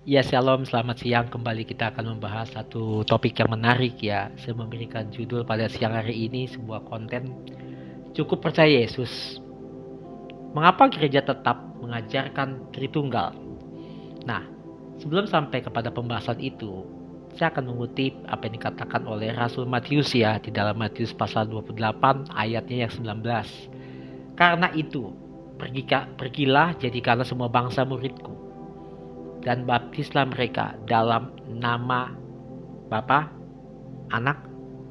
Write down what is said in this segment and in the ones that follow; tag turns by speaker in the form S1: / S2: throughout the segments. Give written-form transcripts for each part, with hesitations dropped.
S1: Ya, shalom, selamat siang. Kembali kita akan membahas satu topik yang menarik ya. Saya memberikan judul pada siang hari ini sebuah konten cukup percaya Yesus. Mengapa gereja tetap mengajarkan Tritunggal? Nah, sebelum sampai kepada pembahasan itu, saya akan mengutip apa yang dikatakan oleh Rasul Matius ya di dalam Matius pasal 28 ayatnya yang 19. Karena itu, pergilah jadikanlah semua bangsa muridku dan baptislah mereka dalam nama Bapa, Anak,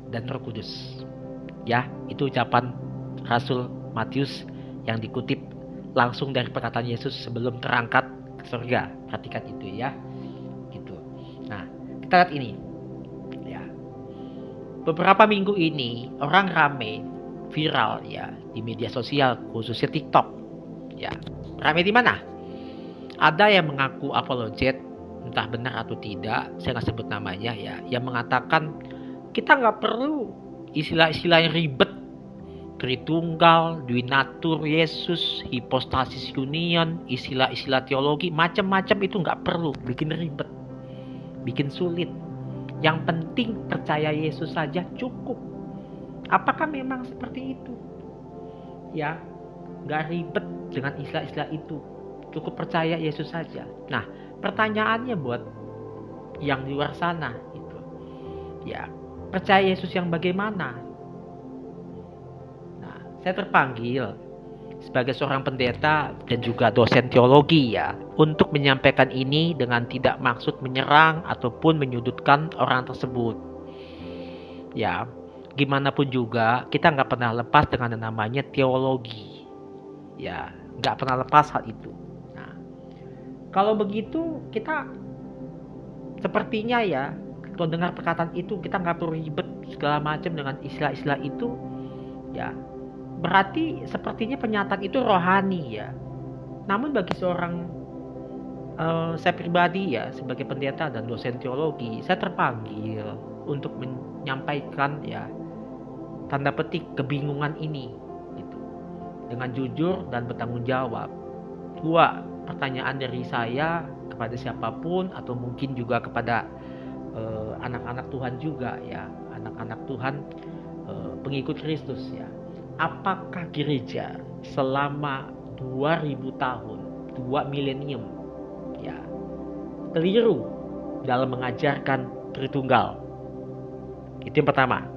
S1: dan Roh Kudus. Ya, itu ucapan Rasul Matius yang dikutip langsung dari perkataan Yesus sebelum terangkat ke surga. Perhatikan itu ya. Gitu. Nah, kita lihat ini. Ya. Beberapa minggu ini orang rame viral ya di media sosial khususnya TikTok. Ya. Rame di mana? Ada yang mengaku apologet, entah benar atau tidak, saya nggak sebut namanya ya, yang mengatakan kita nggak perlu istilah-istilah yang ribet, Tritunggal, Duinatur Yesus, Hipostasis Union, istilah-istilah teologi, macam-macam itu nggak perlu, bikin ribet, bikin sulit. Yang penting percaya Yesus saja cukup. Apakah memang seperti itu? Ya, nggak ribet dengan istilah-istilah itu. Cukup percaya Yesus saja. Nah, pertanyaannya buat yang di luar sana gitu. Ya, percaya Yesus yang bagaimana? Nah, saya terpanggil sebagai seorang pendeta dan juga dosen teologi ya untuk menyampaikan ini dengan tidak maksud menyerang ataupun menyudutkan orang tersebut. Ya, gimana pun juga kita nggak pernah lepas dengan yang namanya teologi. Ya, nggak pernah lepas hal itu. Kalau begitu kita sepertinya ya kalau dengar perkataan itu kita nggak perlu ribet segala macam dengan istilah-istilah itu ya berarti sepertinya pernyataan itu rohani ya. Namun bagi seorang saya pribadi ya sebagai pendeta dan dosen teologi saya terpanggil untuk menyampaikan ya tanda petik kebingungan ini gitu dengan jujur dan bertanggung jawab. Dua pertanyaan dari saya kepada siapapun atau mungkin juga kepada anak-anak Tuhan juga ya, anak-anak Tuhan pengikut Kristus ya. Apakah gereja selama 2000 tahun, 2 milenium ya, keliru dalam mengajarkan Tritunggal? Itu yang pertama.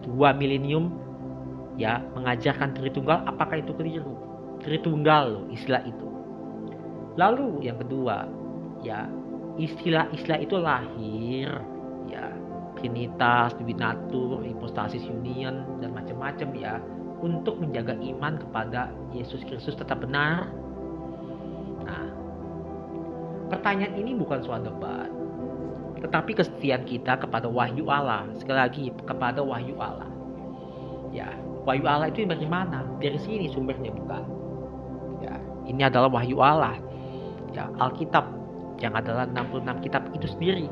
S1: 2 milenium ya mengajarkan Tritunggal, apakah itu keliru? Tritunggal loh istilah itu. Lalu yang kedua, ya istilah-istilah itu lahir, ya Trinitas, Duinatur, Hipostasis Union dan macam-macam ya untuk menjaga iman kepada Yesus Kristus tetap benar. Nah, pertanyaan ini bukan soal debat, tetapi kesetiaan kita kepada wahyu Allah. Sekali lagi kepada wahyu Allah. Ya, wahyu Allah itu dari mana? Dari sini sumbernya bukan? Ya, ini adalah wahyu Allah. Ya, Alkitab yang adalah 66 kitab itu sendiri.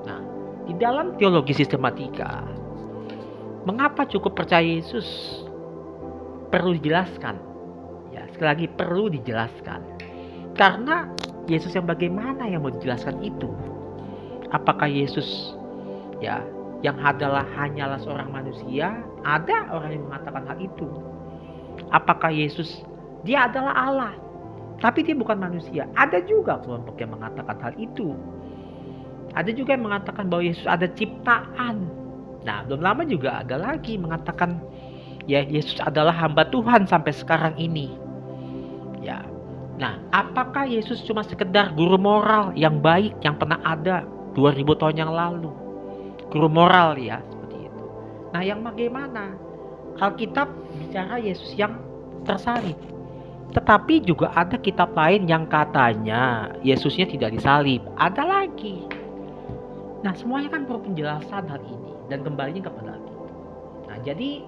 S1: Nah, di dalam teologi sistematika, mengapa cukup percaya Yesus? Perlu dijelaskan. Ya, sekali lagi perlu dijelaskan. Karena Yesus yang bagaimana yang mau dijelaskan itu? Apakah Yesus ya yang adalah hanyalah seorang manusia? Ada orang yang mengatakan hal itu. Apakah Yesus dia adalah Allah? Tapi dia bukan manusia. Ada juga kelompok yang mengatakan hal itu. Ada juga yang mengatakan bahwa Yesus ada ciptaan. Nah, belum lama juga ada lagi mengatakan ya Yesus adalah hamba Tuhan sampai sekarang ini. Ya. Nah, apakah Yesus cuma sekedar guru moral yang baik yang pernah ada 2000 tahun yang lalu? Guru moral ya, seperti itu. Nah, yang bagaimana? Alkitab bicara Yesus yang tersalib. Tetapi juga ada kitab lain yang katanya Yesusnya tidak disalib. Ada lagi. Nah, semuanya kan perlu penjelasan hal ini dan kembalinya kepada Alkitab. Nah, jadi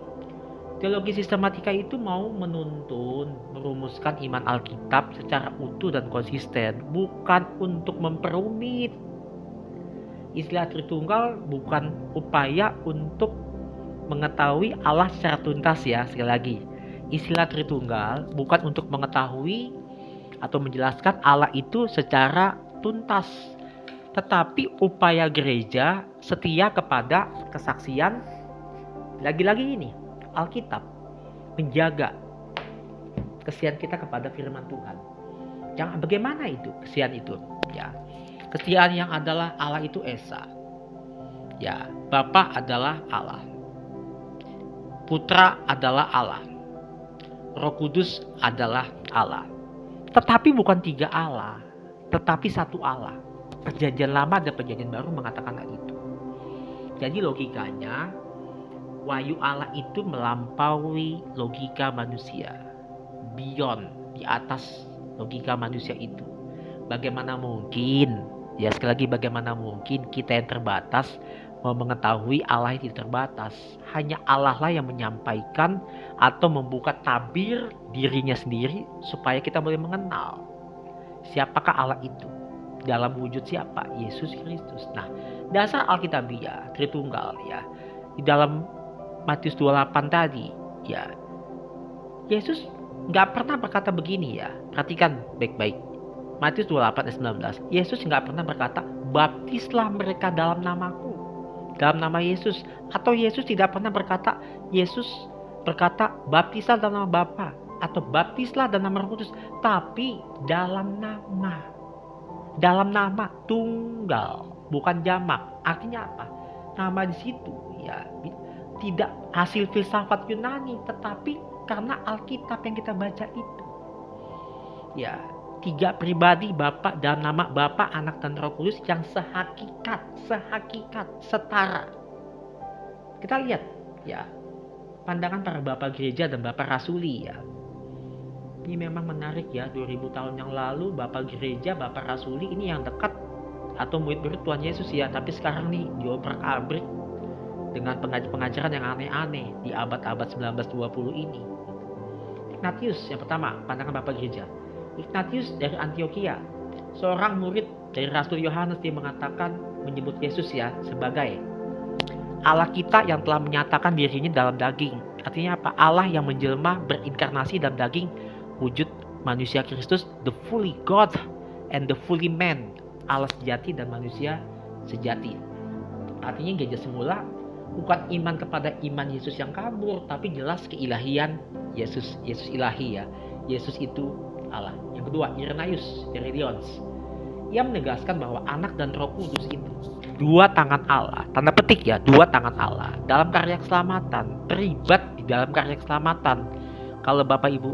S1: teologi sistematika itu mau menuntun, merumuskan iman Alkitab secara utuh dan konsisten, bukan untuk memperumit. Istilah Tritunggal bukan upaya untuk mengetahui Allah secara tuntas ya, sekali lagi. Istilah Tritunggal bukan untuk mengetahui atau menjelaskan Allah itu secara tuntas. Tetapi upaya gereja setia kepada kesaksian, lagi-lagi ini Alkitab, menjaga kesetiaan kita kepada firman Tuhan. Bagaimana itu kesetiaan itu? Ya, kesetiaan yang adalah Allah itu Esa. Ya, Bapa adalah Allah. Putra adalah Allah. Roh Kudus adalah Allah. Tetapi bukan 3 Allah, tetapi 1 Allah. Perjanjian Lama dan Perjanjian Baru mengatakan hal itu. Jadi logikanya, wahyu Allah itu melampaui logika manusia. Beyond, di atas logika manusia itu. Bagaimana mungkin, ya sekali lagi bagaimana mungkin kita yang terbatas mau mengetahui Allah yang tidak terbatas. Hanya Allah lah yang menyampaikan atau membuka tabir dirinya sendiri supaya kita boleh mengenal siapakah Allah itu. Dalam wujud siapa? Yesus Kristus. Nah, dasar Alkitabiah, Tritunggal ya. Di dalam Matius 28 tadi, ya. Yesus nggak pernah berkata begini ya. Perhatikan baik-baik. Matius 28 ayat 19. Yesus nggak pernah berkata, baptislah mereka dalam namaku, dalam nama Yesus. Atau Yesus tidak pernah berkata, Yesus berkata, baptislah dalam nama Bapa atau baptislah dalam nama Roh Kudus. Tapi dalam nama. Dalam nama tunggal, bukan jamak. Artinya apa? Nama di situ ya tidak hasil filsafat Yunani, tetapi karena Alkitab yang kita baca itu. Ya, 3 pribadi Bapa dalam nama Bapa, Anak dan Roh Kudus yang sehakikat, setara. Kita lihat ya, pandangan para bapak gereja dan bapak rasuli ya. Ini memang menarik ya, 2000 tahun yang lalu bapak gereja, bapak rasuli ini yang dekat atau murid-murid Tuhan Yesus ya. Tapi sekarang nih diobrak-abrik dengan pengajaran yang aneh-aneh di abad-abad 19-20 ini. Ignatius yang pertama, pandangan bapak gereja. Ignatius dari Antioquia, seorang murid dari Rasul Yohanes, dia mengatakan, menyebut Yesus ya sebagai Allah kita yang telah menyatakan dirinya dalam daging. Artinya apa? Allah yang menjelma berinkarnasi dalam daging, wujud manusia Kristus, the fully God and the fully man, Allah sejati dan manusia sejati. Artinya gereja semula bukan iman kepada iman Yesus yang kabur, tapi jelas keilahian Yesus. Yesus ilahi ya. Yesus itu Allah. Yang kedua, Irenaeus dari Lyons. Ia menegaskan bahwa Anak dan Roh Kudus itu 2 tangan Allah. Tanda petik ya, 2 tangan Allah dalam karya keselamatan, terlibat di dalam karya keselamatan. Kalau Bapak Ibu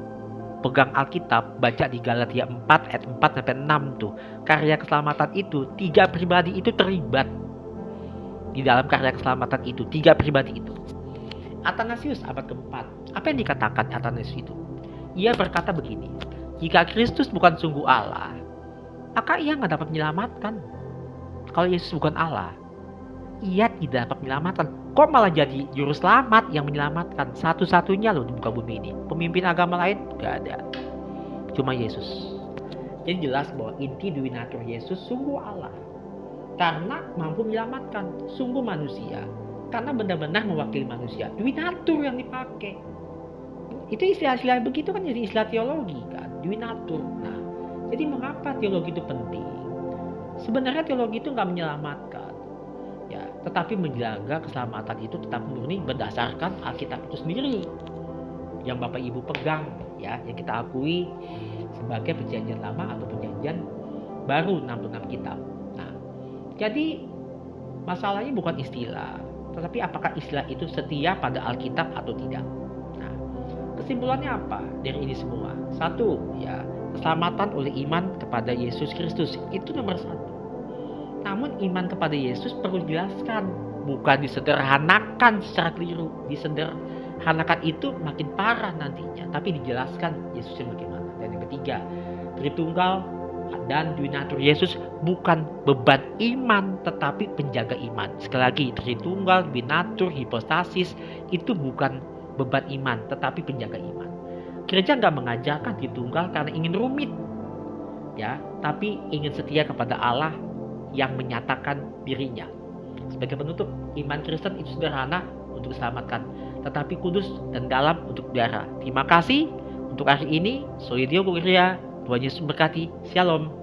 S1: pegang Alkitab, baca di Galatia 4 ayat 4 sampai 6 tuh. Karya keselamatan itu 3 pribadi itu terlibat di dalam karya keselamatan itu, 3 pribadi itu. Athanasius abad keempat, apa yang dikatakan Athanasius itu? Ia berkata begini, jika Kristus bukan sungguh Allah, maka ia nggak dapat menyelamatkan. Kalau Yesus bukan Allah, ia tidak dapat menyelamatkan. Kok malah jadi juru selamat yang menyelamatkan? Satu-satunya loh di muka bumi ini. Pemimpin agama lain gak ada, cuma Yesus. Jadi jelas bahwa inti duinatur Yesus sungguh Allah, karena mampu menyelamatkan. Sungguh manusia, karena benar-benar mewakili manusia. Duinatur yang dipakai. Itu istilah-istilah begitu kan jadi istilah teologi kan, duinatur. Nah, jadi mengapa teologi itu penting? Sebenarnya teologi itu nggak menyelamatkan, ya, tetapi menjaga keselamatan itu tetap murni berdasarkan Alkitab itu sendiri, yang Bapak Ibu pegang, ya, yang kita akui sebagai Perjanjian Lama atau Perjanjian Baru, 66 kitab. Nah, jadi masalahnya bukan istilah, tetapi apakah istilah itu setia pada Alkitab atau tidak. Nah, kesimpulannya apa dari ini semua? 1, ya, keselamatan oleh iman kepada Yesus Kristus itu nomor 1. Namun iman kepada Yesus perlu dijelaskan, bukan disederhanakan secara keliru. Disederhanakan itu makin parah nantinya, tapi dijelaskan Yesusnya bagaimana. Dan yang ketiga, Tritunggal dan duinatur Yesus bukan beban iman, tetapi penjaga iman. Sekali lagi, Tritunggal, duinatur, hipostasis itu bukan beban iman, tetapi penjaga iman. Gereja nggak mengajarkan Tritunggal karena ingin rumit, ya, tapi ingin setia kepada Allah yang menyatakan dirinya. Sebagai penutup, iman Kristen itu sederhana untuk diselamatkan, tetapi kudus dan dalam untuk darah. Terima kasih untuk hari ini. Solidio Gloria, Tuhan Yesus memberkati. Shalom.